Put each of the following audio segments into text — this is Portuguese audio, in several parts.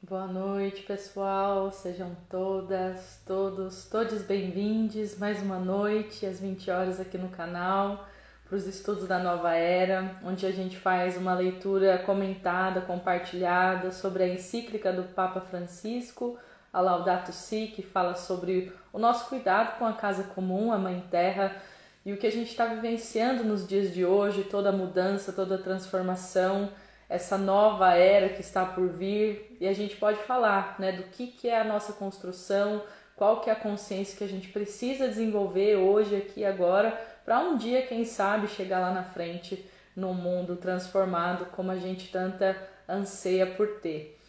Boa noite, pessoal. Sejam todos bem-vindos. Mais uma noite, às 20 horas aqui no canal, para os estudos da Nova Era, onde a gente faz uma leitura comentada, compartilhada sobre a encíclica do Papa Francisco, a Laudato Si, que fala sobre o nosso cuidado com a casa comum, a Mãe Terra, e o que a gente está vivenciando nos dias de hoje, toda a mudança, toda a transformação, essa nova era que está por vir, e a gente pode falar, né, do que é a nossa construção, qual que é a consciência que a gente precisa desenvolver hoje, aqui e agora, para um dia, quem sabe, chegar lá na frente num mundo transformado como a gente tanta anseia por ter.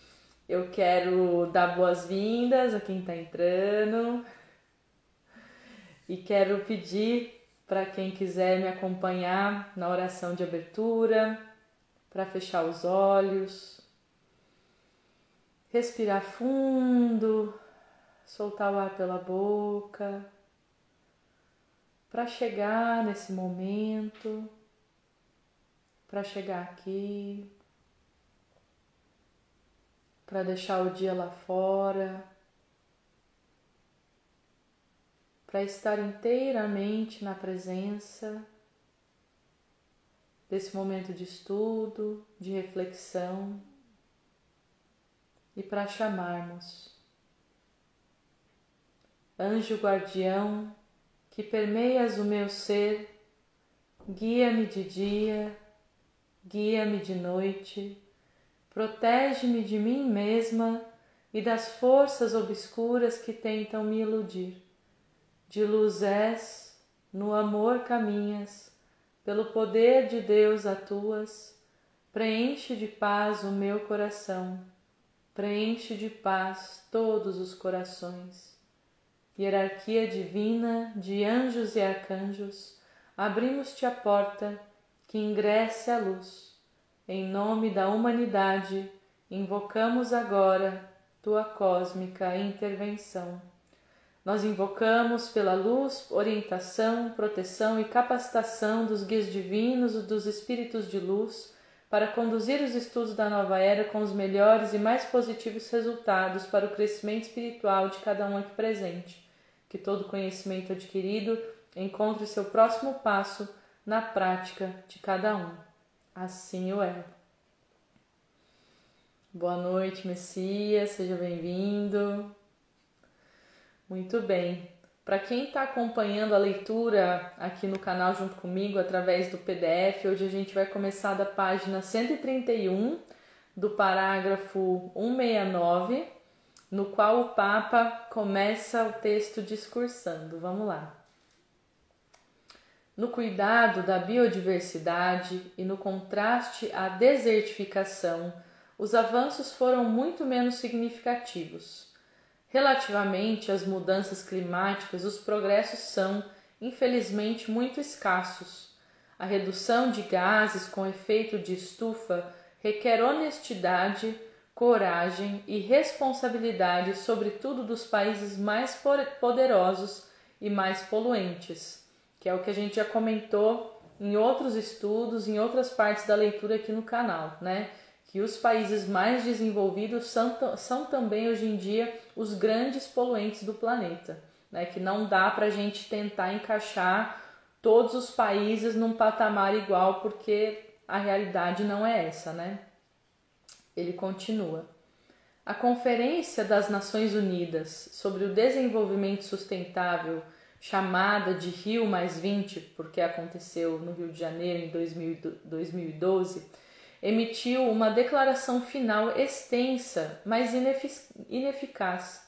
Eu quero dar boas-vindas a quem está entrando e quero pedir para quem quiser me acompanhar na oração de abertura, para fechar os olhos, respirar fundo, soltar o ar pela boca, para chegar nesse momento, para chegar aqui, para deixar o dia lá fora, para estar inteiramente na presença desse momento de estudo, de reflexão, e para chamarmos anjo guardião que permeias o meu ser, guia-me de dia, guia-me de noite, protege-me de mim mesma e das forças obscuras que tentam me iludir. De luz és, no amor caminhas, pelo poder de Deus atuas, preenche de paz o meu coração, preenche de paz todos os corações. Hierarquia divina de anjos e arcanjos, abrimos-te a porta, que ingresse a luz. Em nome da humanidade, invocamos agora tua cósmica intervenção. Nós invocamos pela luz, orientação, proteção e capacitação dos guias divinos e dos espíritos de luz para conduzir os estudos da nova era com os melhores e mais positivos resultados para o crescimento espiritual de cada um aqui presente. Que todo conhecimento adquirido encontre seu próximo passo na prática de cada um. Assim o é. Boa noite, Messias, seja bem-vindo. Muito bem. Para quem está acompanhando a leitura aqui no canal junto comigo através do PDF, hoje a gente vai começar da página 131 do parágrafo 169, no qual o Papa começa o texto discursando. Vamos lá. No cuidado da biodiversidade e no contraste à desertificação, os avanços foram muito menos significativos. Relativamente às mudanças climáticas, os progressos são, infelizmente, muito escassos. A redução de gases com efeito de estufa requer honestidade, coragem e responsabilidade, sobretudo dos países mais poderosos e mais poluentes, que é o que a gente já comentou em outros estudos, em outras partes da leitura aqui no canal, né? Que os países mais desenvolvidos são também hoje em dia os grandes poluentes do planeta, né? Que não dá para a gente tentar encaixar todos os países num patamar igual, porque a realidade não é essa, né? Ele continua. A Conferência das Nações Unidas sobre o Desenvolvimento Sustentável, chamada de Rio+20, porque aconteceu no Rio de Janeiro em 2012, emitiu uma declaração final extensa, mas ineficaz.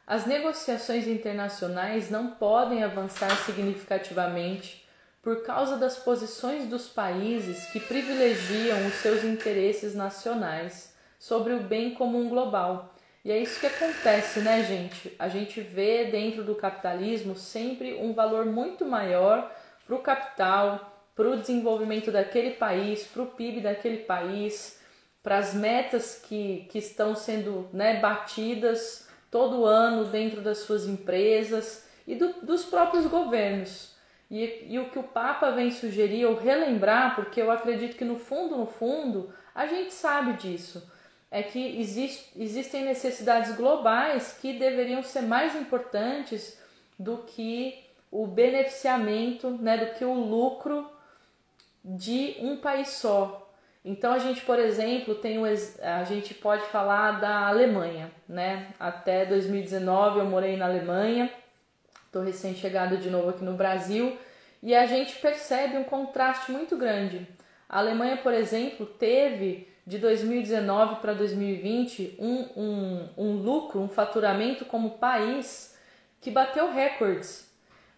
As negociações internacionais não podem avançar significativamente por causa das posições dos países que privilegiam os seus interesses nacionais sobre o bem comum global. E é isso que acontece, né, gente? A gente vê dentro do capitalismo sempre um valor muito maior para o capital, para o desenvolvimento daquele país, para o PIB daquele país, para as metas que estão sendo, né, batidas todo ano dentro das suas empresas e dos próprios governos. E o que o Papa vem sugerir ou relembrar, porque eu acredito que no fundo, a gente sabe disso, é que existem necessidades globais que deveriam ser mais importantes do que o beneficiamento, né, do que o lucro de um país só. Então a gente, por exemplo, a gente pode falar da Alemanha, né? Até 2019 eu morei na Alemanha, estou recém-chegada de novo aqui no Brasil, e a gente percebe um contraste muito grande. A Alemanha, por exemplo, teve de 2019 para 2020 um lucro, um faturamento como país que bateu recordes.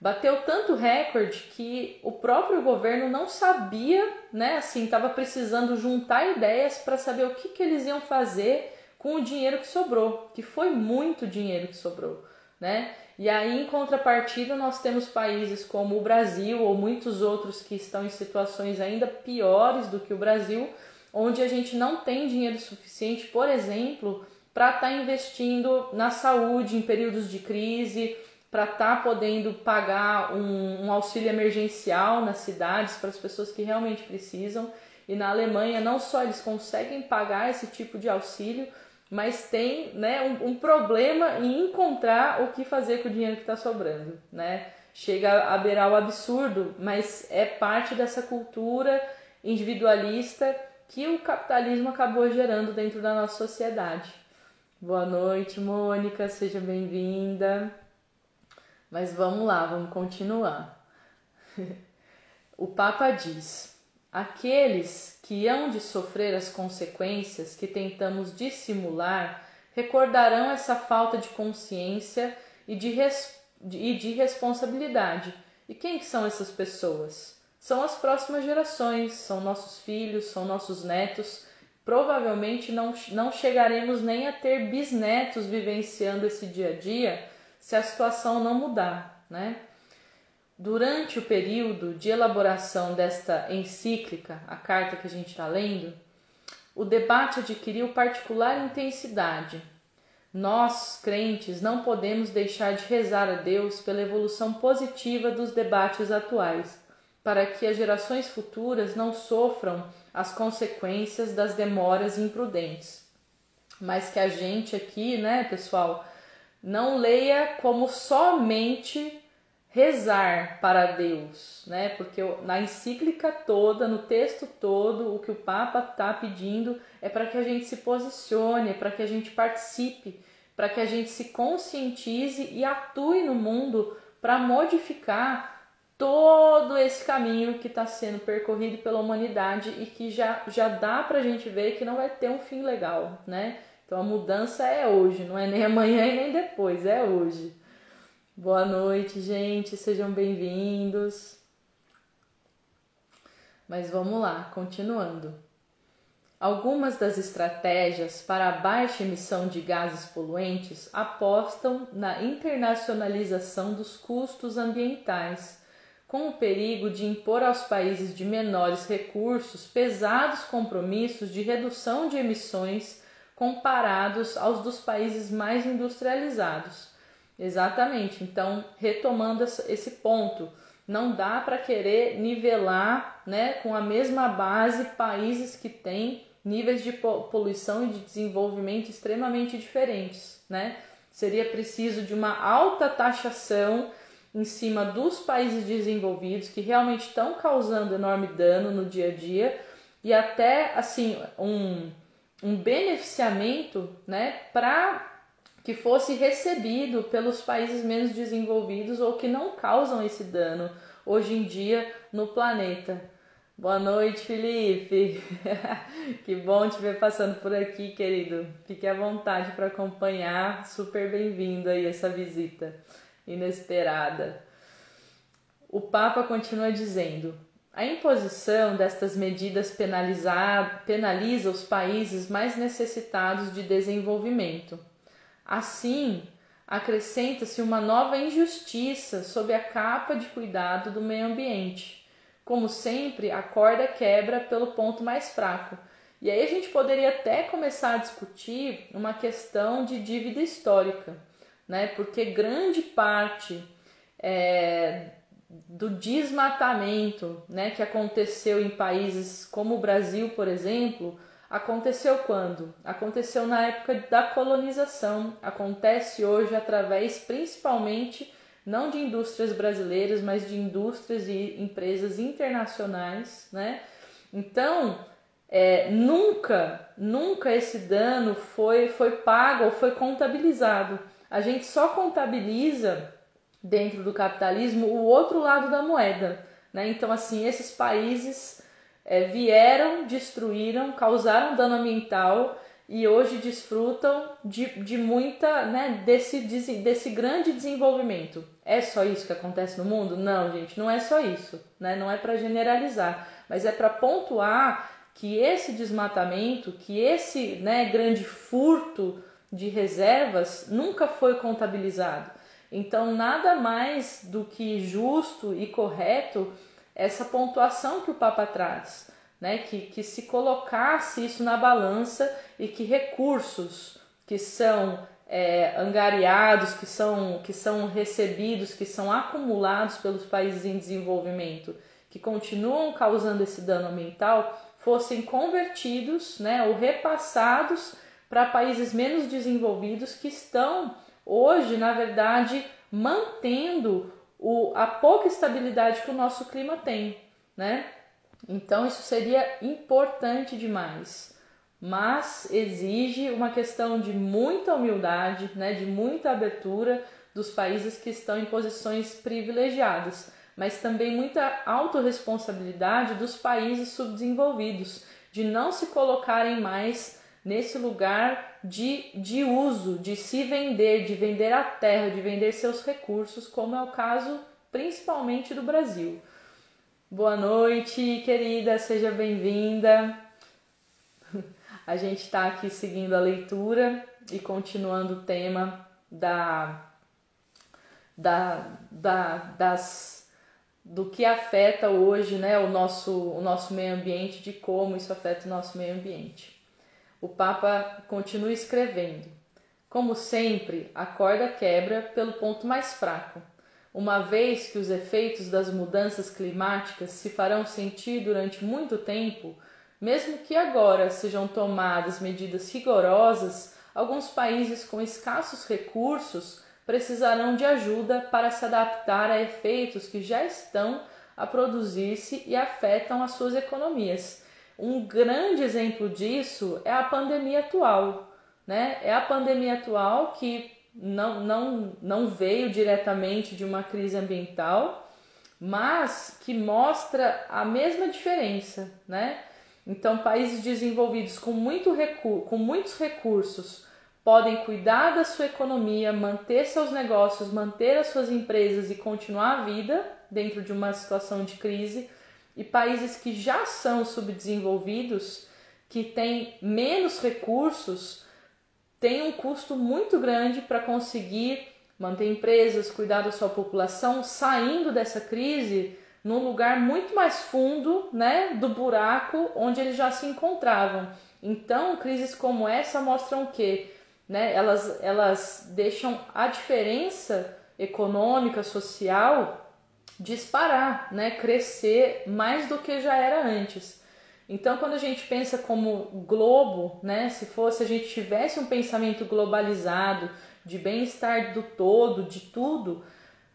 Bateu tanto recorde que o próprio governo não sabia, né? Assim, estava precisando juntar ideias para saber o que eles iam fazer com o dinheiro que sobrou, que foi muito dinheiro que sobrou, né? E aí, em contrapartida, nós temos países como o Brasil ou muitos outros que estão em situações ainda piores do que o Brasil, onde a gente não tem dinheiro suficiente, por exemplo, para estar investindo na saúde em períodos de crise, para estar podendo pagar um auxílio emergencial nas cidades para as pessoas que realmente precisam. E na Alemanha não só eles conseguem pagar esse tipo de auxílio, mas tem, né, um problema em encontrar o que fazer com o dinheiro que está sobrando, né? Chega a beirar o absurdo, mas é parte dessa cultura individualista que o capitalismo acabou gerando dentro da nossa sociedade. Boa noite, Mônica, seja bem-vinda. Mas vamos lá, vamos continuar. O Papa diz: aqueles que hão de sofrer as consequências que tentamos dissimular recordarão essa falta de consciência e de responsabilidade. E quem que são essas pessoas? São as próximas gerações, são nossos filhos, são nossos netos. Provavelmente não chegaremos nem a ter bisnetos vivenciando esse dia a dia se a situação não mudar, né? Durante o período de elaboração desta encíclica, a carta que a gente está lendo, o debate adquiriu particular intensidade. Nós, crentes, não podemos deixar de rezar a Deus pela evolução positiva dos debates atuais, para que as gerações futuras não sofram as consequências das demoras imprudentes. Mas que a gente aqui, né, pessoal, não leia como somente rezar para Deus, né? Porque na encíclica toda, no texto todo, o que o Papa está pedindo é para que a gente se posicione, para que a gente participe, para que a gente se conscientize e atue no mundo para modificar todo esse caminho que está sendo percorrido pela humanidade e que já dá para a gente ver que não vai ter um fim legal, né? Então a mudança é hoje, não é nem amanhã e nem depois, é hoje. Boa noite, gente, sejam bem-vindos. Mas vamos lá, continuando. Algumas das estratégias para a baixa emissão de gases poluentes apostam na internacionalização dos custos ambientais, com o perigo de impor aos países de menores recursos pesados compromissos de redução de emissões comparados aos dos países mais industrializados. Exatamente, então retomando esse ponto, não dá para querer nivelar, né, com a mesma base países que têm níveis de poluição e de desenvolvimento extremamente diferentes, né? Seria preciso de uma alta taxação em cima dos países desenvolvidos que realmente estão causando enorme dano no dia a dia e até assim um beneficiamento, né, para que fosse recebido pelos países menos desenvolvidos ou que não causam esse dano hoje em dia no planeta. Boa noite, Felipe. Que bom te ver passando por aqui, querido. Fique à vontade para acompanhar. Super bem-vindo aí essa visita inesperada. O Papa continua dizendo: a imposição destas medidas penaliza os países mais necessitados de desenvolvimento. Assim, acrescenta-se uma nova injustiça sob a capa de cuidado do meio ambiente. Como sempre, a corda quebra pelo ponto mais fraco. E aí a gente poderia até começar a discutir uma questão de dívida histórica, né? Porque grande parte do desmatamento, né, que aconteceu em países como o Brasil, por exemplo, Aconteceu quando? Aconteceu na época da colonização, acontece hoje através principalmente não de indústrias brasileiras, mas de indústrias e empresas internacionais, né? Então, nunca esse dano foi pago ou foi contabilizado. A gente só contabiliza dentro do capitalismo o outro lado da moeda, né? Então, assim, esses países vieram, destruíram, causaram dano ambiental e hoje desfrutam de muita, né, desse grande desenvolvimento. É só isso que acontece no mundo? Não, gente, não é só isso, né? Não é para generalizar, mas é para pontuar que esse desmatamento, que esse, né, grande furto de reservas nunca foi contabilizado. Então, nada mais do que justo e correto essa pontuação que o Papa traz, né? Que se colocasse isso na balança e que recursos que são angariados, que são recebidos, que são acumulados pelos países em desenvolvimento, que continuam causando esse dano ambiental, fossem convertidos, né, ou repassados para países menos desenvolvidos que estão hoje, na verdade, mantendo a pouca estabilidade que o nosso clima tem, né? Então isso seria importante demais, mas exige uma questão de muita humildade, né, de muita abertura dos países que estão em posições privilegiadas, mas também muita autorresponsabilidade dos países subdesenvolvidos, de não se colocarem mais nesse lugar de uso, de se vender, de vender a terra, de vender seus recursos, como é o caso principalmente do Brasil. Boa noite, querida, seja bem-vinda. A gente está aqui seguindo a leitura e continuando o tema do que afeta hoje, né, o nosso meio ambiente, de como isso afeta o nosso meio ambiente. O Papa continua escrevendo: como sempre, a corda quebra pelo ponto mais fraco, uma vez que os efeitos das mudanças climáticas se farão sentir durante muito tempo. Mesmo que agora sejam tomadas medidas rigorosas, alguns países com escassos recursos precisarão de ajuda para se adaptar a efeitos que já estão a produzir-se e afetam as suas economias. Um grande exemplo disso é a pandemia atual, né? É a pandemia atual que não veio diretamente de uma crise ambiental, mas que mostra a mesma diferença, né? Então, países desenvolvidos com muitos recursos podem cuidar da sua economia, manter seus negócios, manter as suas empresas e continuar a vida dentro de uma situação de crise. E países que já são subdesenvolvidos, que têm menos recursos, têm um custo muito grande para conseguir manter empresas, cuidar da sua população, saindo dessa crise num lugar muito mais fundo, né, do buraco onde eles já se encontravam. Então, crises como essa mostram o quê? Né? Elas deixam a diferença econômica, social disparar, né? Crescer mais do que já era antes. Então, quando a gente pensa como globo, né? Se a gente tivesse um pensamento globalizado de bem-estar do todo, de tudo,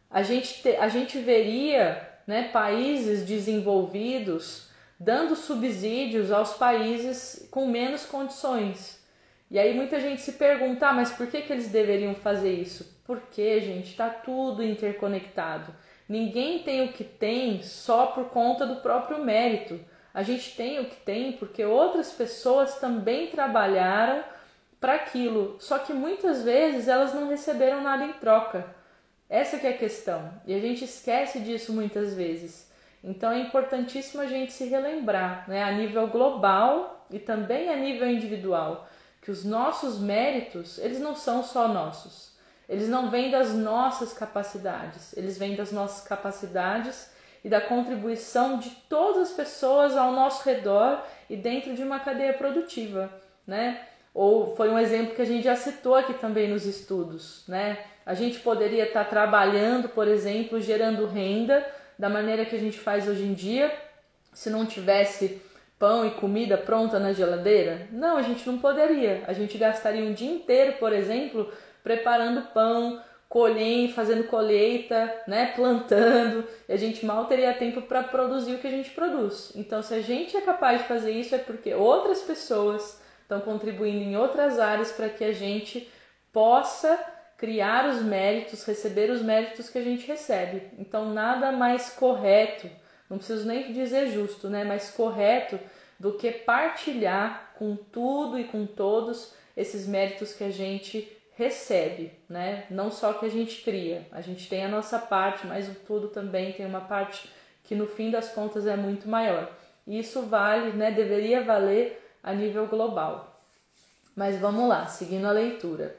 a gente veria, né, países desenvolvidos dando subsídios aos países com menos condições. E aí muita gente se pergunta, mas por que eles deveriam fazer isso? Porque, gente, está tudo interconectado. Ninguém tem o que tem só por conta do próprio mérito. A gente tem o que tem porque outras pessoas também trabalharam para aquilo. Só que muitas vezes elas não receberam nada em troca. Essa que é a questão, e a gente esquece disso muitas vezes. Então é importantíssimo a gente se relembrar, né, a nível global e também a nível individual, que os nossos méritos, eles não são só nossos. Eles não vêm das nossas capacidades, eles vêm das nossas capacidades e da contribuição de todas as pessoas ao nosso redor e dentro de uma cadeia produtiva, né? Ou foi um exemplo que a gente já citou aqui também nos estudos, né? A gente poderia estar trabalhando, por exemplo, gerando renda da maneira que a gente faz hoje em dia, se não tivesse pão e comida pronta na geladeira? Não, a gente não poderia. A gente gastaria um dia inteiro, por exemplo, preparando pão, colhendo, fazendo colheita, né, plantando, e a gente mal teria tempo para produzir o que a gente produz. Então, se a gente é capaz de fazer isso, é porque outras pessoas estão contribuindo em outras áreas para que a gente possa criar os méritos, receber os méritos que a gente recebe. Então, nada mais correto, não preciso nem dizer justo, né, mas correto do que partilhar com tudo e com todos esses méritos que a gente recebe, né? Não só que a gente cria, a gente tem a nossa parte, mas o tudo também tem uma parte que no fim das contas é muito maior. E isso vale, né? Deveria valer a nível global. Mas vamos lá, seguindo a leitura.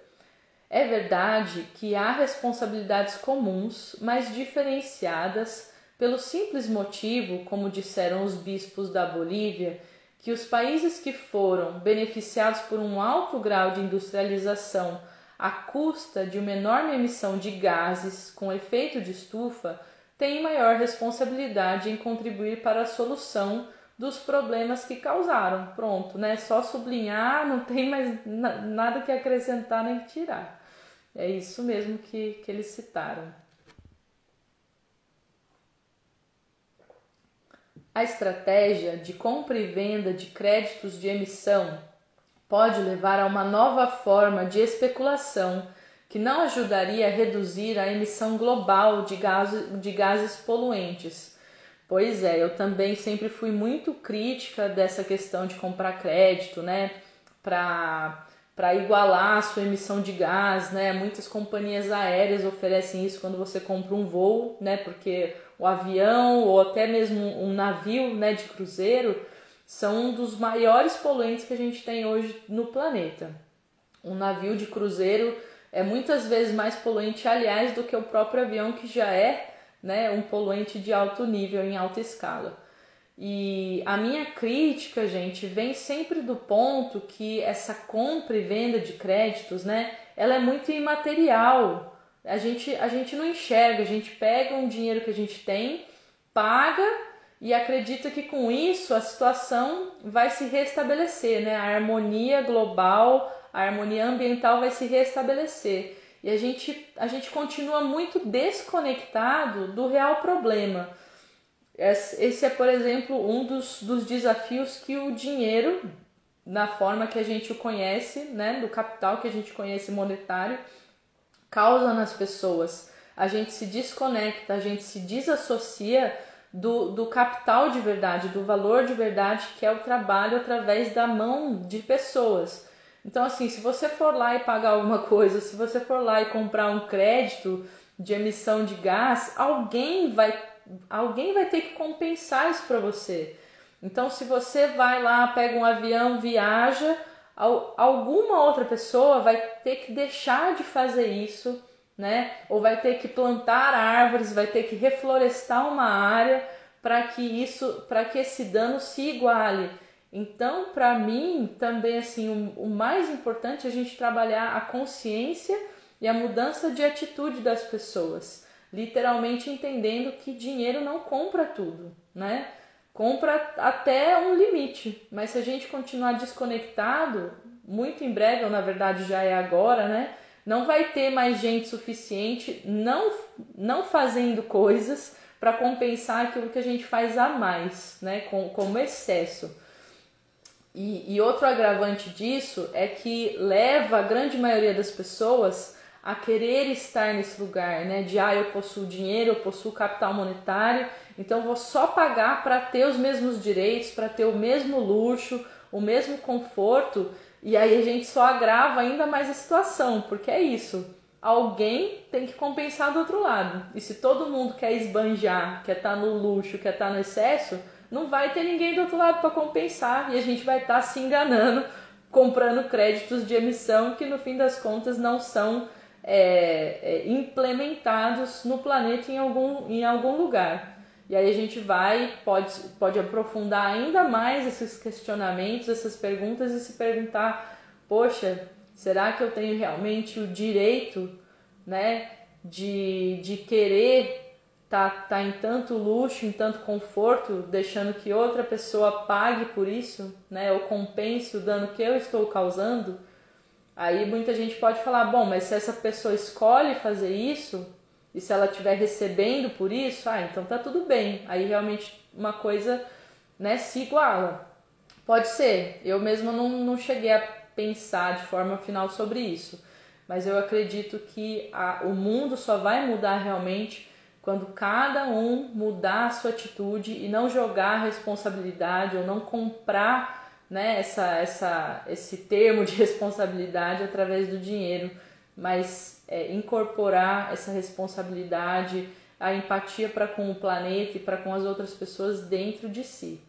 É verdade que há responsabilidades comuns, mas diferenciadas pelo simples motivo, como disseram os bispos da Bolívia, que os países que foram beneficiados por um alto grau de industrialização à custa de uma enorme emissão de gases com efeito de estufa têm maior responsabilidade em contribuir para a solução dos problemas que causaram. Pronto, né? Só sublinhar, não tem mais nada que acrescentar nem tirar. É isso mesmo que eles citaram. A estratégia de compra e venda de créditos de emissão pode levar a uma nova forma de especulação que não ajudaria a reduzir a emissão global de gases poluentes. Pois é, eu também sempre fui muito crítica dessa questão de comprar crédito, né, para igualar a sua emissão de gás, né? Muitas companhias aéreas oferecem isso quando você compra um voo, né, porque o avião ou até mesmo um navio, né, de cruzeiro são um dos maiores poluentes que a gente tem hoje no planeta. Um navio de cruzeiro é muitas vezes mais poluente, aliás, do que o próprio avião, que já é, né, um poluente de alto nível, em alta escala. E a minha crítica, gente, vem sempre do ponto que essa compra e venda de créditos, né, ela é muito imaterial. A gente não enxerga, a gente pega um dinheiro que a gente tem, paga e acredita que com isso a situação vai se restabelecer, né? A harmonia global, a harmonia ambiental vai se restabelecer. E a gente continua muito desconectado do real problema. Esse é, por exemplo, um dos desafios que o dinheiro, na forma que a gente o conhece, né, do capital que a gente conhece monetário, causa nas pessoas. A gente se desconecta, a gente se desassocia do capital de verdade, do valor de verdade, que é o trabalho através da mão de pessoas. Então, assim, se você for lá e pagar alguma coisa, se você for lá e comprar um crédito de emissão de gás, alguém vai ter que compensar isso para você. Então, se você vai lá, pega um avião, viaja, alguma outra pessoa vai ter que deixar de fazer isso, né? Ou vai ter que plantar árvores, vai ter que reflorestar uma área para que esse dano se iguale. Então, para mim, também assim, o mais importante é a gente trabalhar a consciência e a mudança de atitude das pessoas, literalmente entendendo que dinheiro não compra tudo, né? Compra até um limite, mas se a gente continuar desconectado, muito em breve, ou na verdade já é agora, né? Não vai ter mais gente suficiente não fazendo coisas para compensar aquilo que a gente faz a mais, né? Como excesso. E outro agravante disso é que leva a grande maioria das pessoas a querer estar nesse lugar, né? De eu possuo dinheiro, eu possuo capital monetário, então eu vou só pagar para ter os mesmos direitos, para ter o mesmo luxo, o mesmo conforto, e aí a gente só agrava ainda mais a situação, porque é isso. Alguém tem que compensar do outro lado. E se todo mundo quer esbanjar, quer estar no luxo, quer estar no excesso, não vai ter ninguém do outro lado para compensar e a gente vai estar se enganando, comprando créditos de emissão que no fim das contas não são implementados no planeta em algum lugar. E aí a gente pode aprofundar ainda mais esses questionamentos, essas perguntas e se perguntar, poxa, será que eu tenho realmente o direito, né, de querer tá em tanto luxo, em tanto conforto, deixando que outra pessoa pague por isso, né, ou compense o dano que eu estou causando, aí muita gente pode falar, bom, mas se essa pessoa escolhe fazer isso, e se ela estiver recebendo por isso, então tá tudo bem. Aí realmente uma coisa, né, se iguala. Pode ser, eu mesma não cheguei a pensar de forma final sobre isso, mas eu acredito que o mundo só vai mudar realmente quando cada um mudar a sua atitude e não jogar a responsabilidade ou não comprar, né, esse termo de responsabilidade através do dinheiro, mas incorporar essa responsabilidade, a empatia para com o planeta e para com as outras pessoas dentro de si.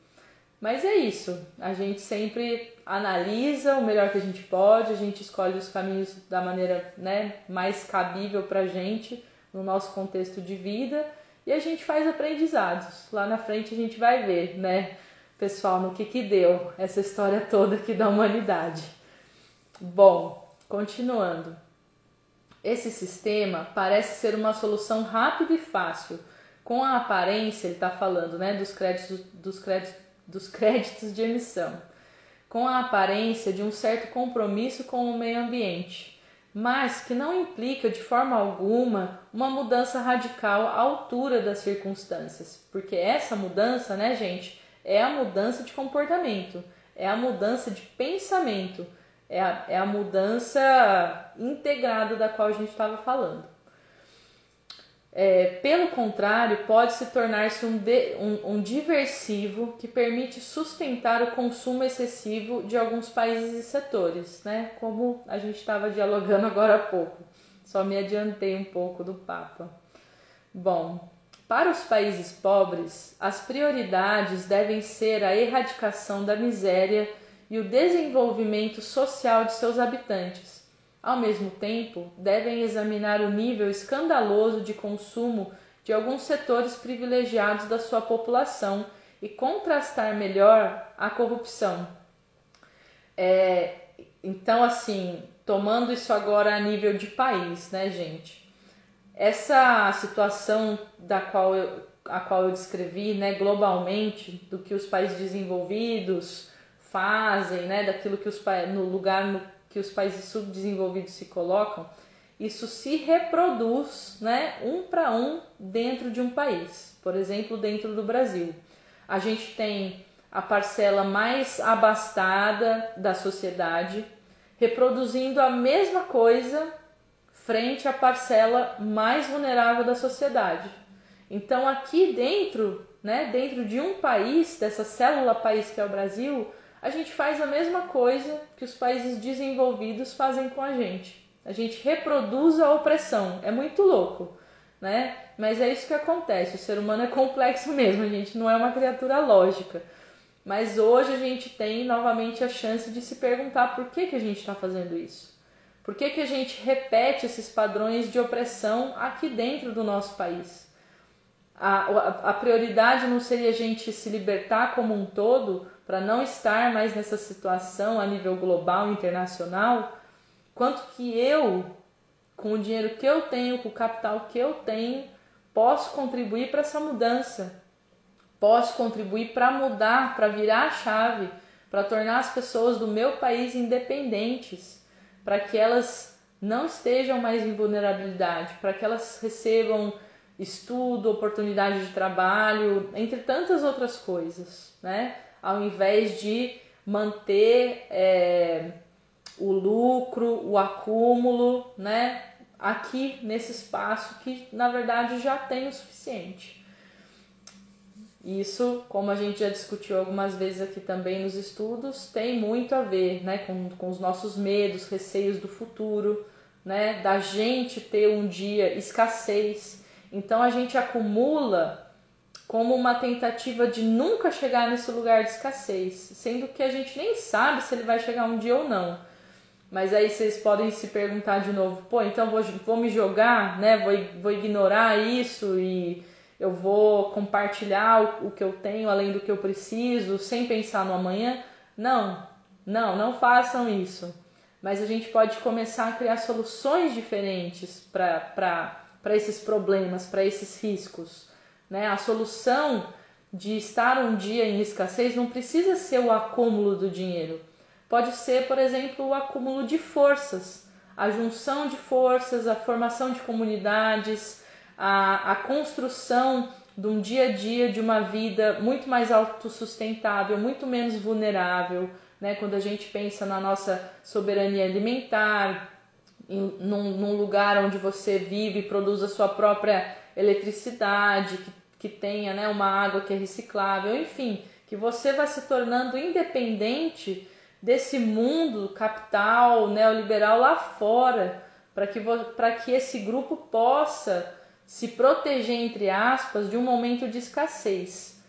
Mas é isso, a gente sempre analisa o melhor que a gente pode, a gente escolhe os caminhos da maneira, né, mais cabível para a gente, no nosso contexto de vida, e a gente faz aprendizados. Lá na frente a gente vai ver, né, pessoal, no que deu essa história toda aqui da humanidade. Bom, continuando. Esse sistema parece ser uma solução rápida e fácil, com a aparência, ele está falando, né, dos créditos de emissão, com a aparência de um certo compromisso com o meio ambiente, mas que não implica de forma alguma uma mudança radical à altura das circunstâncias, porque essa mudança, né, gente, é a mudança de comportamento, é a mudança de pensamento, é a mudança integrada da qual a gente estava falando. Pelo contrário, pode se tornar-se um diversivo que permite sustentar o consumo excessivo de alguns países e setores, né? Como a gente estava dialogando agora há pouco. Só me adiantei um pouco do Papa. Bom, para os países pobres, as prioridades devem ser a erradicação da miséria e o desenvolvimento social de seus habitantes. Ao mesmo tempo, devem examinar o nível escandaloso de consumo de alguns setores privilegiados da sua população e contrastar melhor a corrupção. Então, assim, tomando isso agora a nível de país, né, gente? Essa situação a qual eu descrevi, né, globalmente, do que os países desenvolvidos fazem, né, daquilo que que os países subdesenvolvidos se colocam, isso se reproduz, né, um para um dentro de um país. Por exemplo, dentro do Brasil. A gente tem a parcela mais abastada da sociedade reproduzindo a mesma coisa frente à parcela mais vulnerável da sociedade. Então aqui dentro, né, dentro de um país, dessa célula país que é o Brasil, a gente faz a mesma coisa que os países desenvolvidos fazem com a gente. A gente reproduz a opressão. É muito louco, né? Mas é isso que acontece. O ser humano é complexo mesmo. A gente não é uma criatura lógica. Mas hoje a gente tem novamente a chance de se perguntar por que a gente está fazendo isso. Por que a gente repete esses padrões de opressão aqui dentro do nosso país? A prioridade não seria a gente se libertar como um todo para não estar mais nessa situação a nível global, internacional? Quanto que eu, com o dinheiro que eu tenho, com o capital que eu tenho, posso contribuir para essa mudança? Posso contribuir para mudar, para virar a chave, para tornar as pessoas do meu país independentes, para que elas não estejam mais em vulnerabilidade, para que elas recebam estudo, oportunidade de trabalho, entre tantas outras coisas, né? Ao invés de manter o lucro, o acúmulo, né? Aqui nesse espaço que na verdade já tem o suficiente. Isso, como a gente já discutiu algumas vezes aqui também nos estudos, tem muito a ver, né, com os nossos medos, receios do futuro, né, da gente ter um dia escassez. Então a gente acumula como uma tentativa de nunca chegar nesse lugar de escassez, sendo que a gente nem sabe se ele vai chegar um dia ou não. Mas aí vocês podem se perguntar de novo, então vou me jogar, né, vou ignorar isso e eu vou compartilhar o que eu tenho além do que eu preciso, sem pensar no amanhã? Não façam isso. Mas a gente pode começar a criar soluções diferentes para esses problemas, para esses riscos. né? A solução de estar um dia em escassez não precisa ser o acúmulo do dinheiro. Pode ser, por exemplo, o acúmulo de forças, a junção de forças, a formação de comunidades, a construção de um dia a dia, de uma vida muito mais autossustentável, muito menos vulnerável, né? Quando a gente pensa na nossa soberania alimentar, num lugar onde você vive e produz a sua própria eletricidade, que tenha, né, uma água que é reciclável, enfim, que você vai se tornando independente desse mundo capital, neoliberal lá fora, para que esse grupo possa se proteger, entre aspas, de um momento de escassez.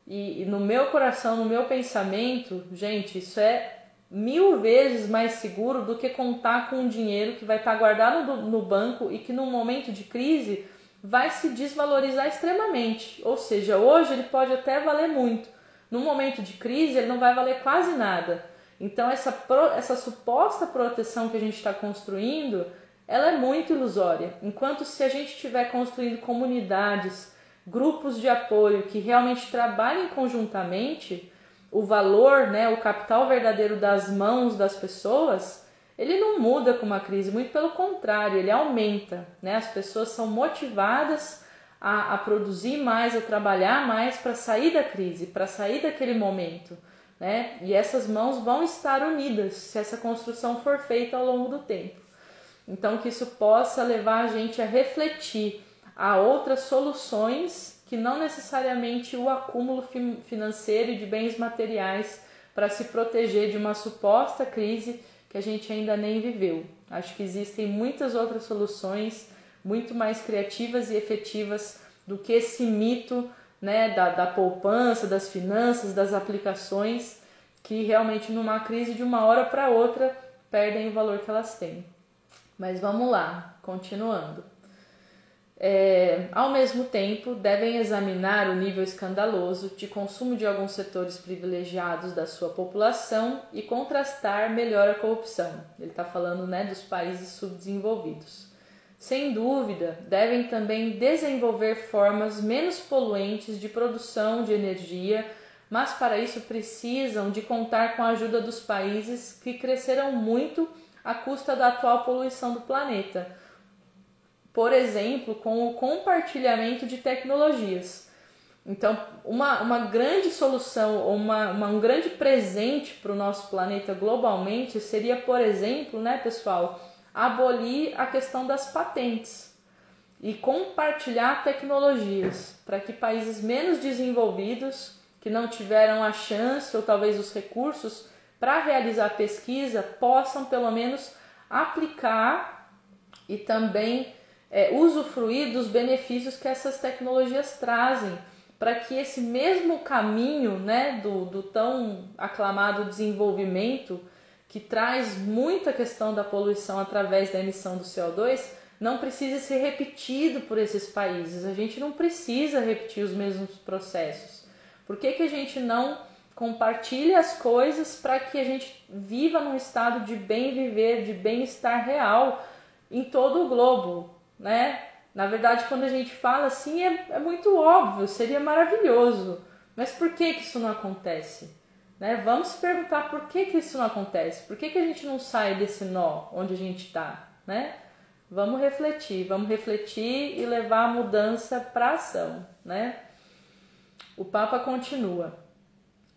E no meu coração, no meu pensamento, gente, isso é 1000 vezes mais seguro do que contar com um dinheiro que vai estar guardado no banco e que num momento de crise vai se desvalorizar extremamente. Ou seja, hoje ele pode até valer muito. Num momento de crise ele não vai valer quase nada. Então essa suposta proteção que a gente está construindo, ela é muito ilusória. Enquanto se a gente estiver construindo comunidades, grupos de apoio que realmente trabalhem conjuntamente, o valor, né, o capital verdadeiro das mãos das pessoas, ele não muda com uma crise, muito pelo contrário, ele aumenta, né? As pessoas são motivadas a produzir mais, a trabalhar mais para sair da crise, para sair daquele momento, né? E essas mãos vão estar unidas se essa construção for feita ao longo do tempo. Então que isso possa levar a gente a refletir a outras soluções que não necessariamente o acúmulo financeiro e de bens materiais para se proteger de uma suposta crise que a gente ainda nem viveu. Acho que existem muitas outras soluções muito mais criativas e efetivas do que esse mito, né, da poupança, das finanças, das aplicações, que realmente numa crise de uma hora para outra perdem o valor que elas têm. Mas vamos lá, continuando. Ao mesmo tempo, devem examinar o nível escandaloso de consumo de alguns setores privilegiados da sua população e contrastar melhor a corrupção. Ele está falando, né, dos países subdesenvolvidos. Sem dúvida, devem também desenvolver formas menos poluentes de produção de energia, mas para isso precisam de contar com a ajuda dos países que cresceram muito à custa da atual poluição do planeta. Por exemplo, com o compartilhamento de tecnologias. Então, uma grande solução, um grande presente para o nosso planeta globalmente seria, por exemplo, né, pessoal, abolir a questão das patentes e compartilhar tecnologias para que países menos desenvolvidos, que não tiveram a chance ou talvez os recursos para realizar pesquisa, possam pelo menos aplicar e também usufruir dos benefícios que essas tecnologias trazem, para que esse mesmo caminho, né, do tão aclamado desenvolvimento, que traz muita questão da poluição através da emissão do CO2, não precise ser repetido por esses países. A gente não precisa repetir os mesmos processos. Por que a gente não compartilha as coisas para que a gente viva num estado de bem viver, de bem-estar real em todo o globo, né? Na verdade, quando a gente fala assim, é muito óbvio, seria maravilhoso. Mas por que isso não acontece? Né? Vamos se perguntar por que isso não acontece. Por que a gente não sai desse nó onde a gente está, né? Vamos refletir e levar a mudança para a ação, né? O Papa continua.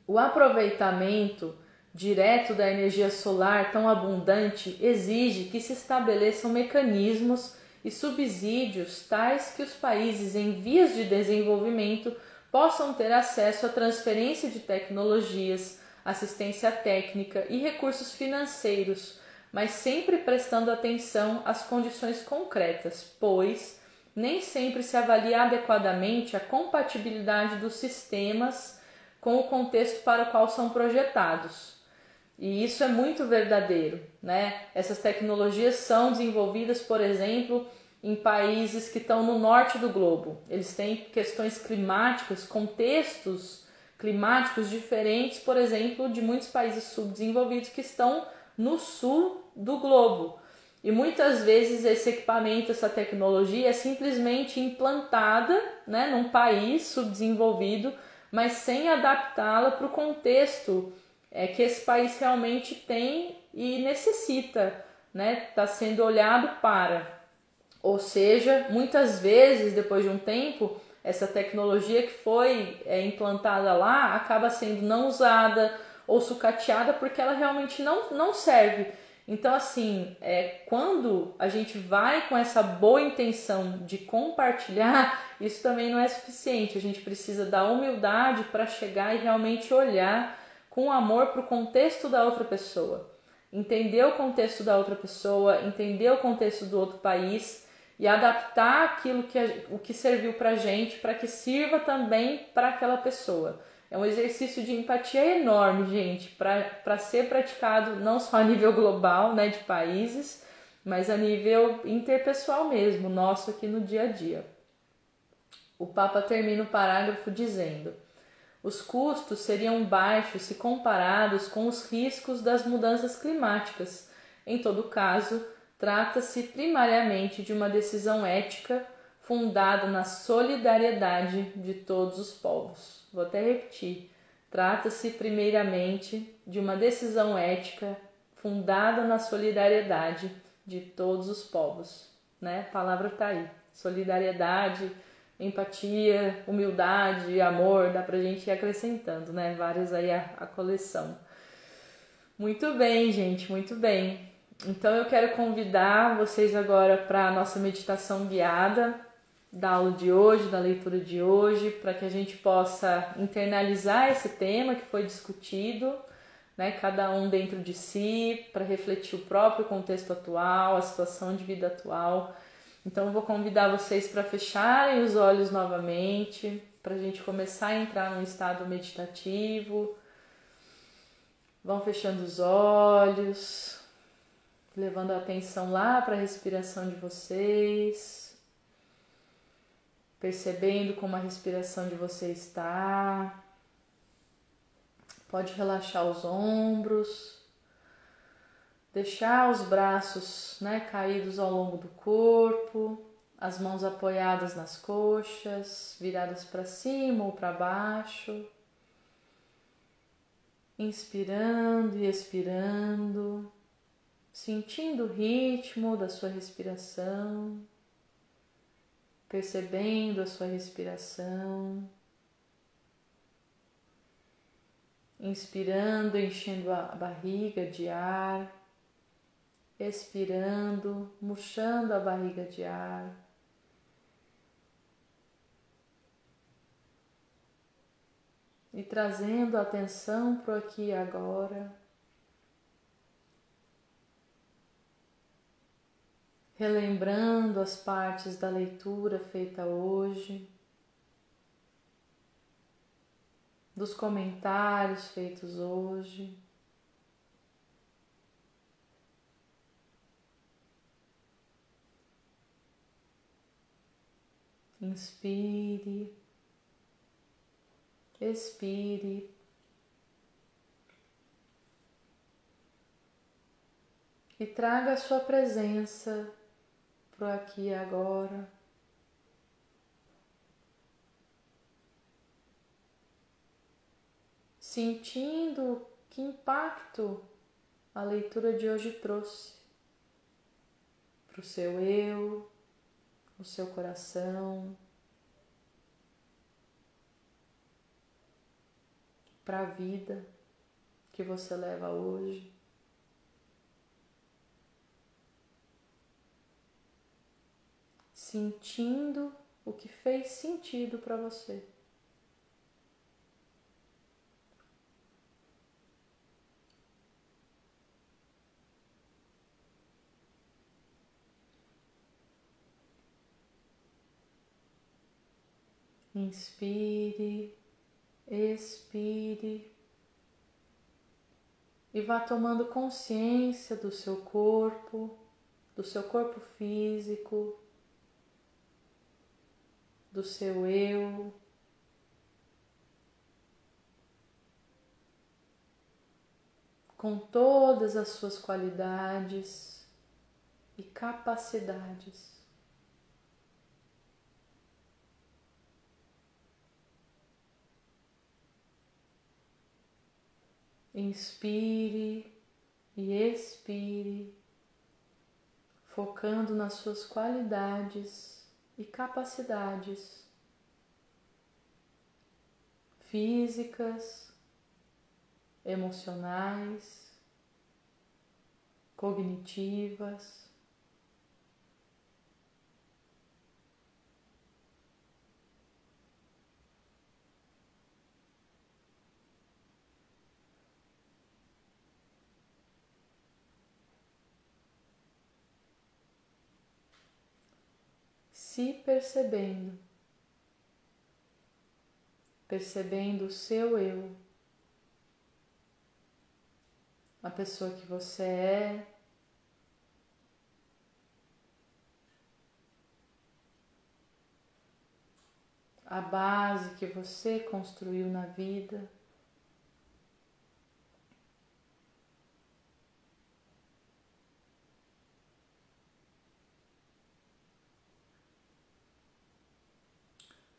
O aproveitamento direto da energia solar tão abundante exige que se estabeleçam mecanismos e subsídios tais que os países em vias de desenvolvimento possam ter acesso à transferência de tecnologias, assistência técnica e recursos financeiros, mas sempre prestando atenção às condições concretas, pois nem sempre se avalia adequadamente a compatibilidade dos sistemas com o contexto para o qual são projetados. E isso é muito verdadeiro, né? Essas tecnologias são desenvolvidas, por exemplo, em países que estão no norte do globo. Eles têm questões climáticas, contextos climáticos diferentes, por exemplo, de muitos países subdesenvolvidos que estão no sul do globo. E muitas vezes esse equipamento, essa tecnologia é simplesmente implantada, né, num país subdesenvolvido, mas sem adaptá-la para o contexto que esse país realmente tem e necessita, né, está sendo olhado para. Ou seja, muitas vezes, depois de um tempo, essa tecnologia que foi implantada lá acaba sendo não usada ou sucateada porque ela realmente não serve. Então, assim, quando a gente vai com essa boa intenção de compartilhar, isso também não é suficiente. A gente precisa da humildade para chegar e realmente olhar com amor para o contexto da outra pessoa. Entender o contexto da outra pessoa, entender o contexto do outro país e adaptar aquilo o que serviu para a gente para que sirva também para aquela pessoa. É um exercício de empatia enorme, gente, para ser praticado não só a nível global, né, de países, mas a nível interpessoal mesmo, nosso aqui no dia a dia. O Papa termina o parágrafo dizendo: os custos seriam baixos se comparados com os riscos das mudanças climáticas. Em todo caso, trata-se primariamente de uma decisão ética fundada na solidariedade de todos os povos. Vou até repetir. Trata-se primeiramente de uma decisão ética fundada na solidariedade de todos os povos, né? A palavra tá aí. Solidariedade, empatia, humildade, amor, dá pra gente ir acrescentando, né? Vários aí a coleção. Muito bem, gente, muito bem. Então eu quero convidar vocês agora para a nossa meditação guiada da aula de hoje, da leitura de hoje, para que a gente possa internalizar esse tema que foi discutido, né, cada um dentro de si, para refletir o próprio contexto atual, a situação de vida atual. Então eu vou convidar vocês para fecharem os olhos novamente, para a gente começar a entrar num estado meditativo. Vão fechando os olhos, levando a atenção lá para a respiração de vocês, percebendo como a respiração de vocês está. Pode relaxar os ombros, deixar os braços, né, caídos ao longo do corpo, as mãos apoiadas nas coxas, viradas para cima ou para baixo. Inspirando e expirando, sentindo o ritmo da sua respiração, percebendo a sua respiração. Inspirando, enchendo a barriga de ar, expirando, murchando a barriga de ar. E trazendo a atenção para o aqui e agora. Relembrando as partes da leitura feita hoje, dos comentários feitos hoje. Inspire, expire. E traga a sua presença para o aqui e agora. Sentindo que impacto a leitura de hoje trouxe para o seu eu, o seu coração, para a vida que você leva hoje. Sentindo o que fez sentido para você. Inspire, expire e vá tomando consciência do seu corpo físico, do seu eu, com todas as suas qualidades e capacidades. Inspire e expire, focando nas suas qualidades e capacidades físicas, emocionais, cognitivas. Se percebendo, percebendo o seu eu, a pessoa que você é, a base que você construiu na vida.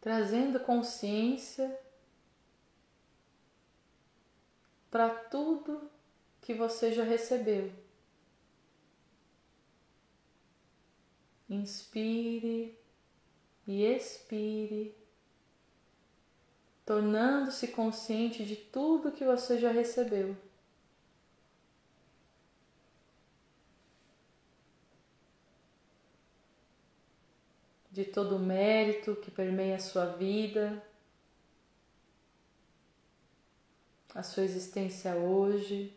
Trazendo consciência para tudo que você já recebeu. Inspire e expire, tornando-se consciente de tudo que você já recebeu. De todo o mérito que permeia a sua vida, a sua existência hoje.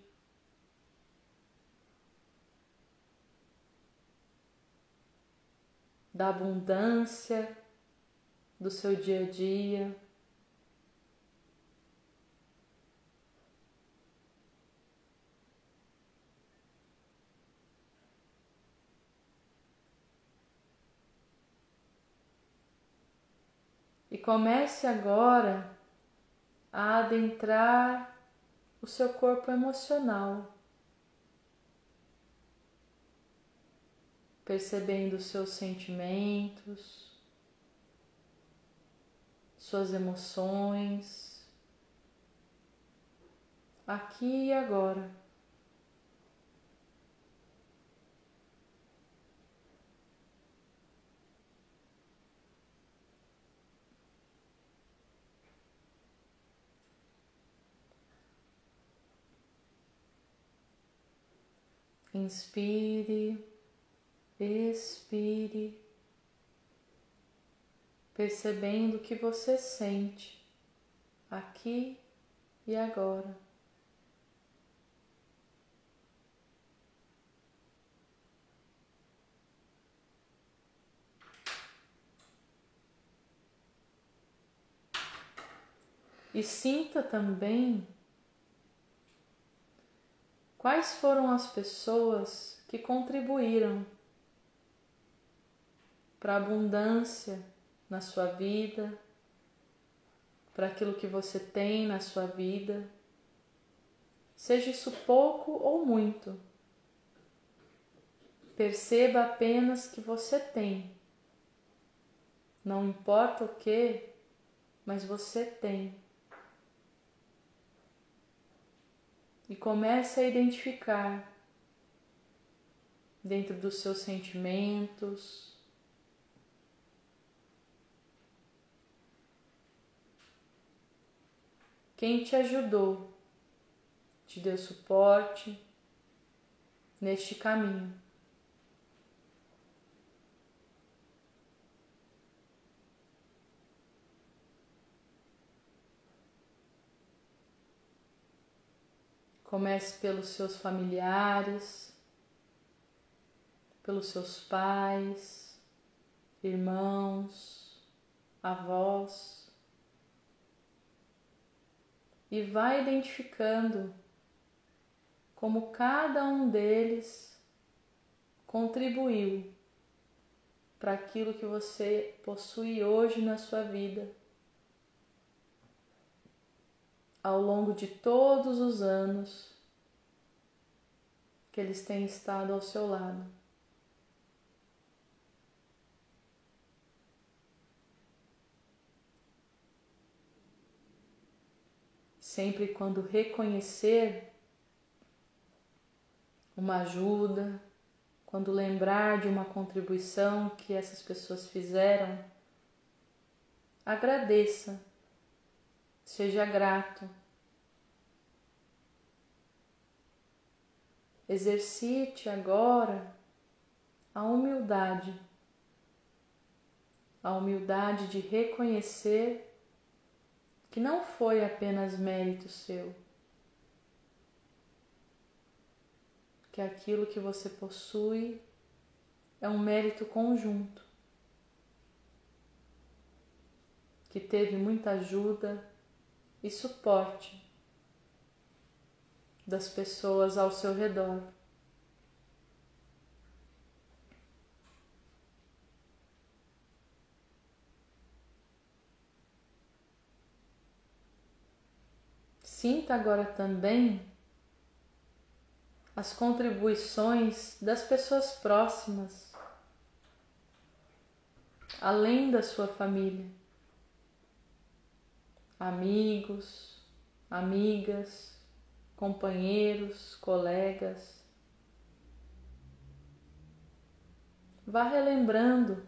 Da abundância do seu dia a dia. E comece agora a adentrar o seu corpo emocional, percebendo os seus sentimentos, suas emoções, aqui e agora. Inspire, expire, percebendo o que você sente aqui e agora. E sinta também quais foram as pessoas que contribuíram para a abundância na sua vida, para aquilo que você tem na sua vida, seja isso pouco ou muito. Perceba apenas que você tem. Não importa o que, mas você tem. E comece a identificar dentro dos seus sentimentos, quem te ajudou, te deu suporte neste caminho. Comece pelos seus familiares, pelos seus pais, irmãos, avós, e vai identificando como cada um deles contribuiu para aquilo que você possui hoje na sua vida, ao longo de todos os anos que eles têm estado ao seu lado. sempre quando reconhecer uma ajuda, quando lembrar de uma contribuição que essas pessoas fizeram, agradeça, seja grato. Exercite agora a humildade de reconhecer que não foi apenas mérito seu, que aquilo que você possui é um mérito conjunto, que teve muita ajuda e suporte das pessoas ao seu redor. Sinta agora também as contribuições das pessoas próximas, além da sua família, amigos, amigas, companheiros, colegas. Vá relembrando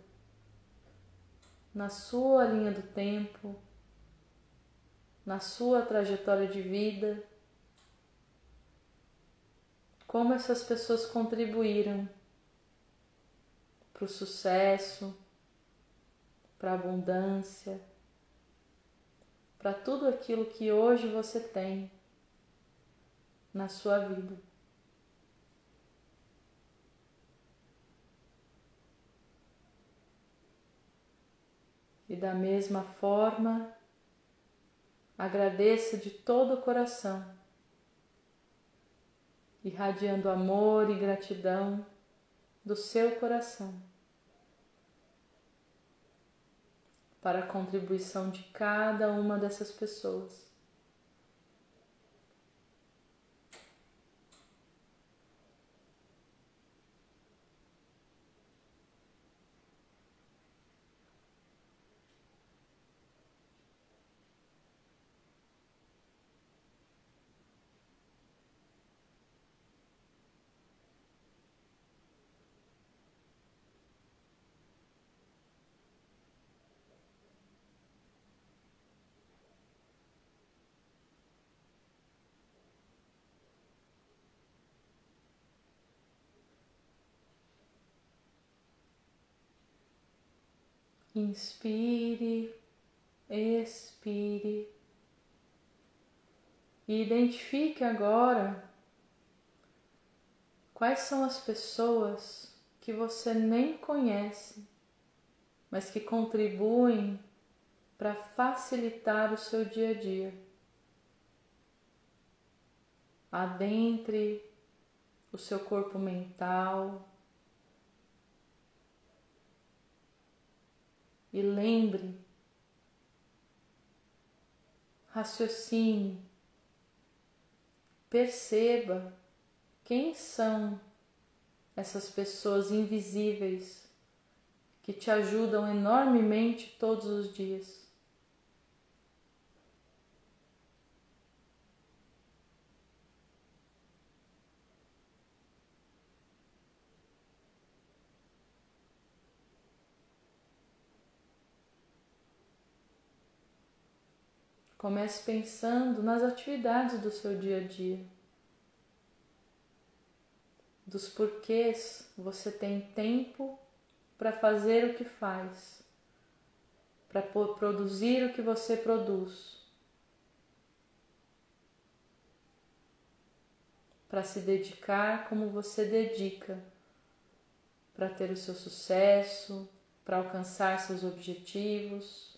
na sua linha do tempo, na sua trajetória de vida, como essas pessoas contribuíram para o sucesso, para a abundância, para tudo aquilo que hoje você tem na sua vida. E da mesma forma, agradeça de todo o coração, irradiando amor e gratidão do seu coração para a contribuição de cada uma dessas pessoas. Inspire, expire e identifique agora quais são as pessoas que você nem conhece, mas que contribuem para facilitar o seu dia a dia. Adentre o seu corpo mental e lembre, raciocine, perceba quem são essas pessoas invisíveis que te ajudam enormemente todos os dias. Comece pensando nas atividades do seu dia a dia, dos porquês você tem tempo para fazer o que faz, para produzir o que você produz, para se dedicar como você dedica, para ter o seu sucesso, para alcançar seus objetivos.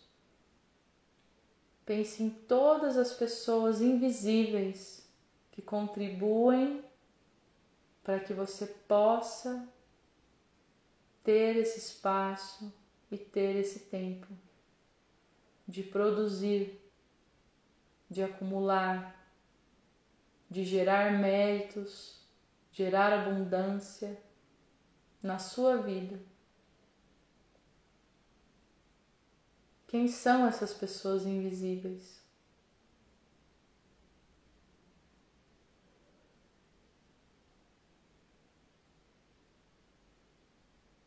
Pense em todas as pessoas invisíveis que contribuem para que você possa ter esse espaço e ter esse tempo de produzir, de acumular, de gerar méritos, gerar abundância na sua vida. Quem são essas pessoas invisíveis?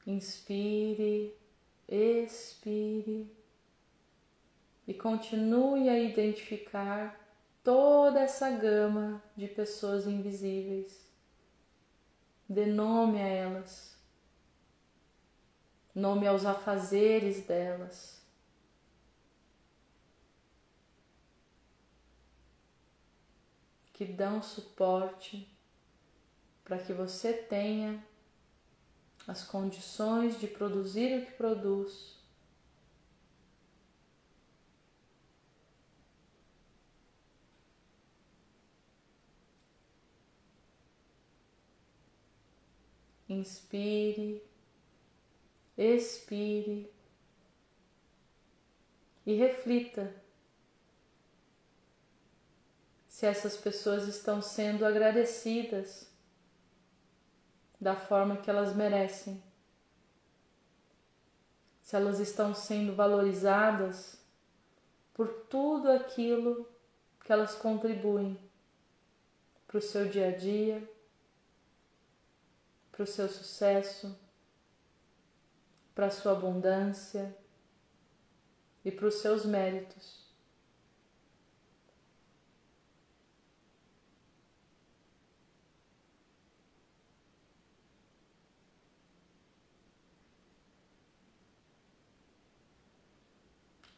Inspire, expire e continue a identificar toda essa gama de pessoas invisíveis. Dê nome a elas, nome aos afazeres delas. Que dão suporte para que você tenha as condições de produzir o que produz. Inspire, expire e reflita se essas pessoas estão sendo agradecidas da forma que elas merecem, se elas estão sendo valorizadas por tudo aquilo que elas contribuem para o seu dia a dia, para o seu sucesso, para a sua abundância e para os seus méritos.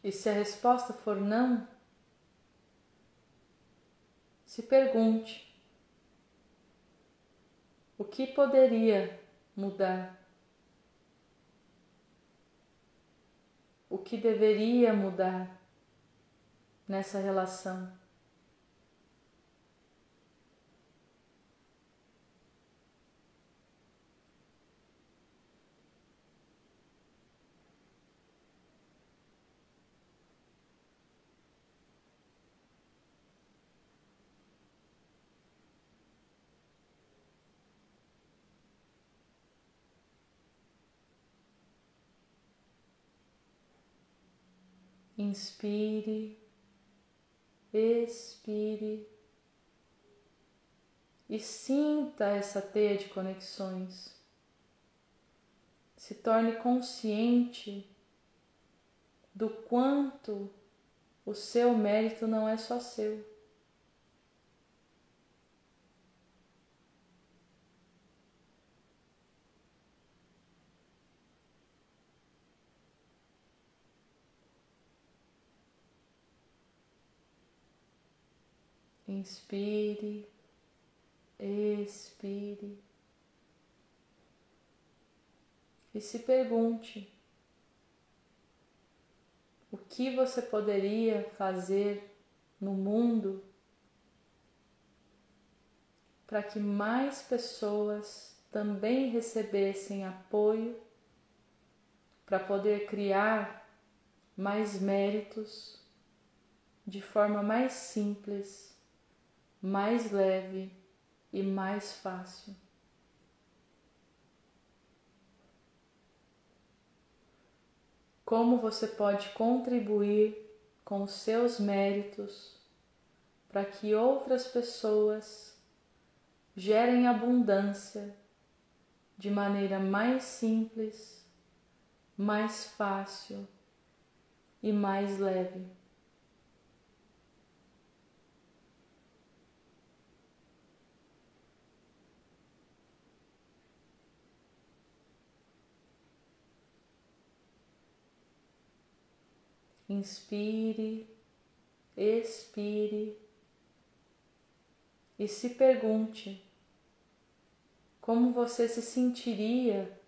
E se a resposta for não, se pergunte: o que poderia mudar? O que deveria mudar nessa relação? Inspire, expire e sinta essa teia de conexões. Se torne consciente do quanto o seu mérito não é só seu. Inspire, expire e se pergunte: o que você poderia fazer no mundo para que mais pessoas também recebessem apoio para poder criar mais méritos de forma mais simples, mais leve e mais fácil. Como você pode contribuir com os seus méritos para que outras pessoas gerem abundância de maneira mais simples, mais fácil e mais leve. Inspire, expire e se pergunte: como você se sentiria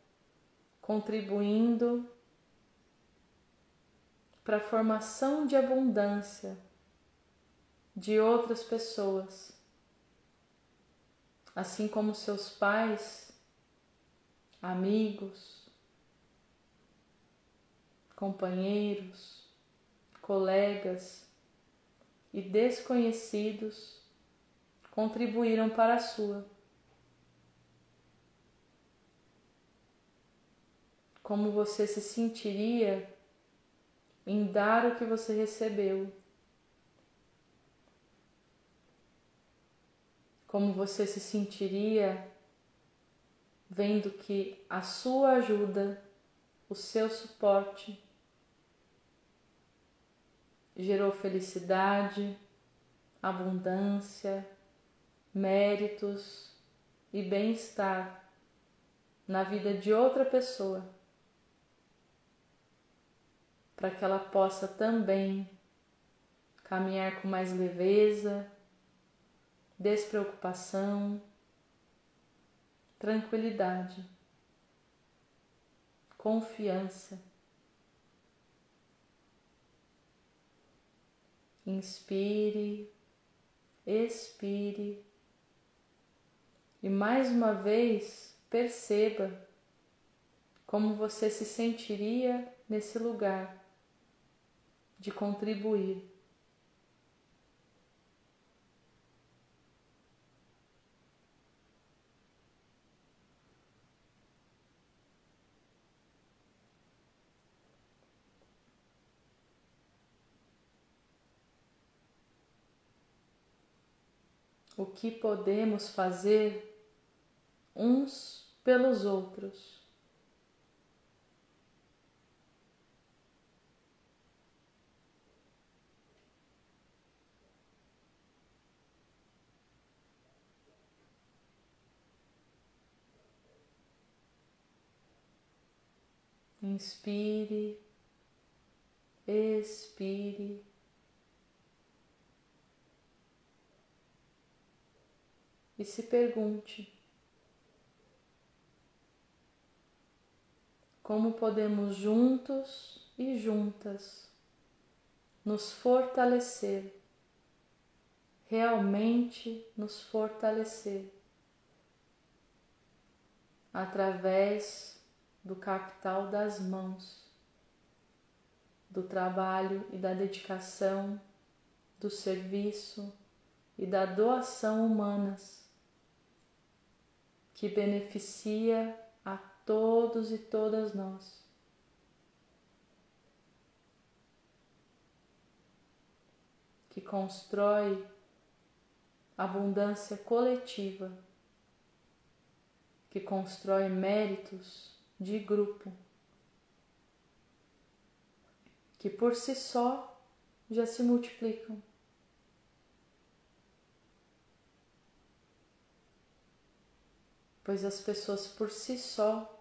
contribuindo para a formação de abundância de outras pessoas, assim como seus pais, amigos, companheiros, colegas e desconhecidos contribuíram para a sua. Como você se sentiria em dar o que você recebeu? Como você se sentiria vendo que a sua ajuda, o seu suporte gerou felicidade, abundância, méritos e bem-estar na vida de outra pessoa, para que ela possa também caminhar com mais leveza, despreocupação, tranquilidade, confiança. Inspire, expire e mais uma vez perceba como você se sentiria nesse lugar de contribuir. O que podemos fazer uns pelos outros. Inspire, expire. E se pergunte: como podemos juntos e juntas nos fortalecer, realmente nos fortalecer, através do capital das mãos, do trabalho e da dedicação, do serviço e da doação humanas, que beneficia a todos e todas nós. Que constrói abundância coletiva, que constrói méritos de grupo, que por si só já se multiplicam. Pois as pessoas por si só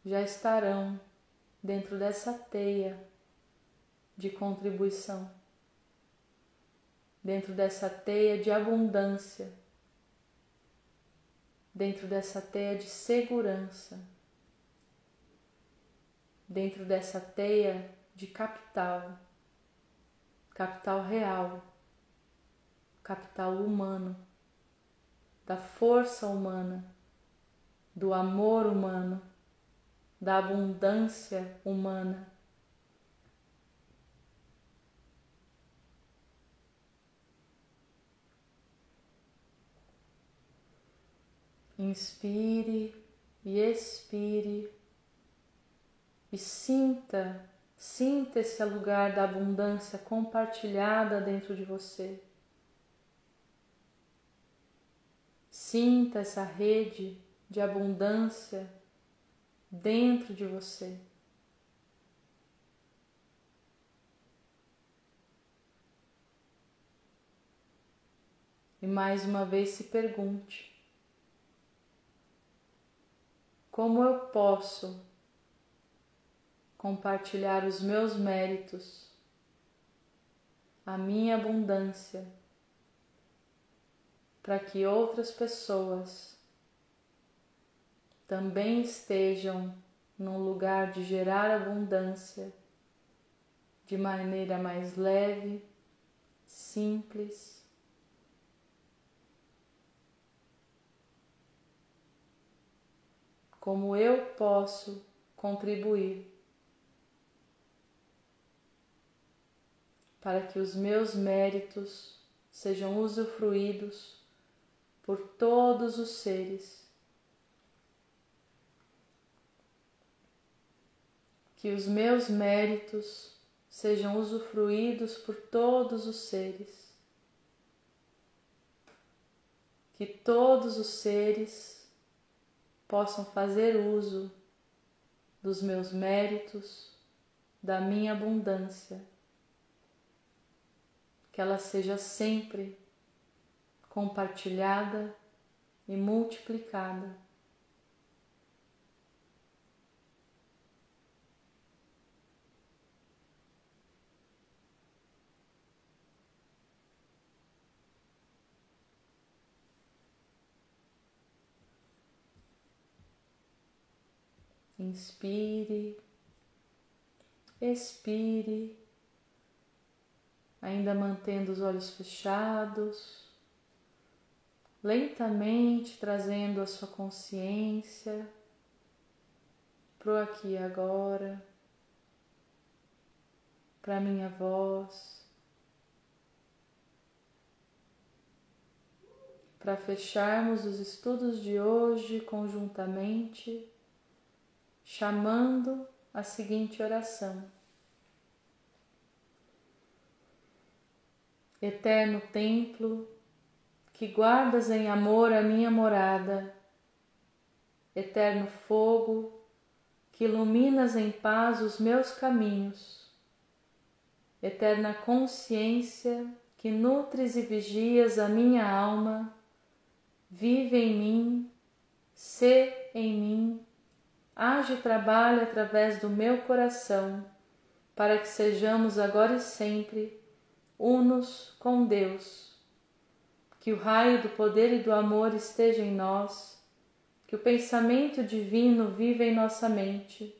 já estarão dentro dessa teia de contribuição, dentro dessa teia de abundância, dentro dessa teia de segurança, dentro dessa teia de capital, capital real, capital humano, da força humana, do amor humano, da abundância humana. Inspire e expire e sinta esse lugar da abundância compartilhada dentro de você. Sinta essa rede de abundância dentro de você. E mais uma vez se pergunte: como eu posso compartilhar os meus méritos, a minha abundância, para que outras pessoas também estejam num lugar de gerar abundância de maneira mais leve, simples. Como eu posso contribuir para que os meus méritos sejam usufruídos por todos os seres, que os meus méritos sejam usufruídos por todos os seres, que todos os seres possam fazer uso dos meus méritos, da minha abundância, que ela seja sempre compartilhada e multiplicada. Inspire, expire, ainda mantendo os olhos fechados, lentamente trazendo a sua consciência pro aqui e agora, para minha voz, para fecharmos os estudos de hoje conjuntamente, chamando a seguinte oração: Eterno templo, que guardas em amor a minha morada, eterno fogo, que iluminas em paz os meus caminhos, eterna consciência, que nutres e vigias a minha alma, vive em mim, sê em mim, age e trabalha através do meu coração, para que sejamos agora e sempre unos com Deus. Que o raio do poder e do amor esteja em nós, que o pensamento divino viva em nossa mente,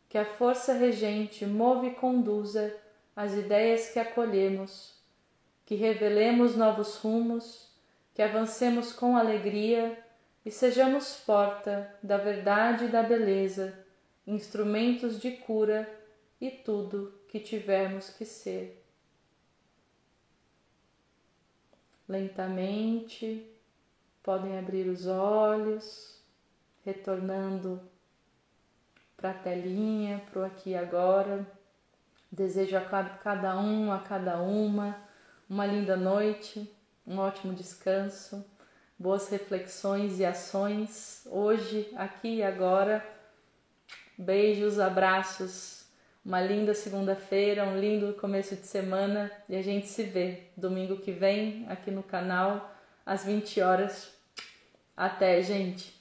que a força regente move e conduza as ideias que acolhemos, que revelemos novos rumos, que avancemos com alegria e sejamos porta da verdade e da beleza, instrumentos de cura e tudo que tivermos que ser. Lentamente, podem abrir os olhos, retornando para a telinha, para o aqui e agora. Desejo a cada um, a cada uma linda noite, um ótimo descanso, boas reflexões e ações, hoje, aqui e agora. Beijos, abraços, uma linda segunda-feira, um lindo começo de semana e a gente se vê domingo que vem aqui no canal às 20 horas. Até, gente!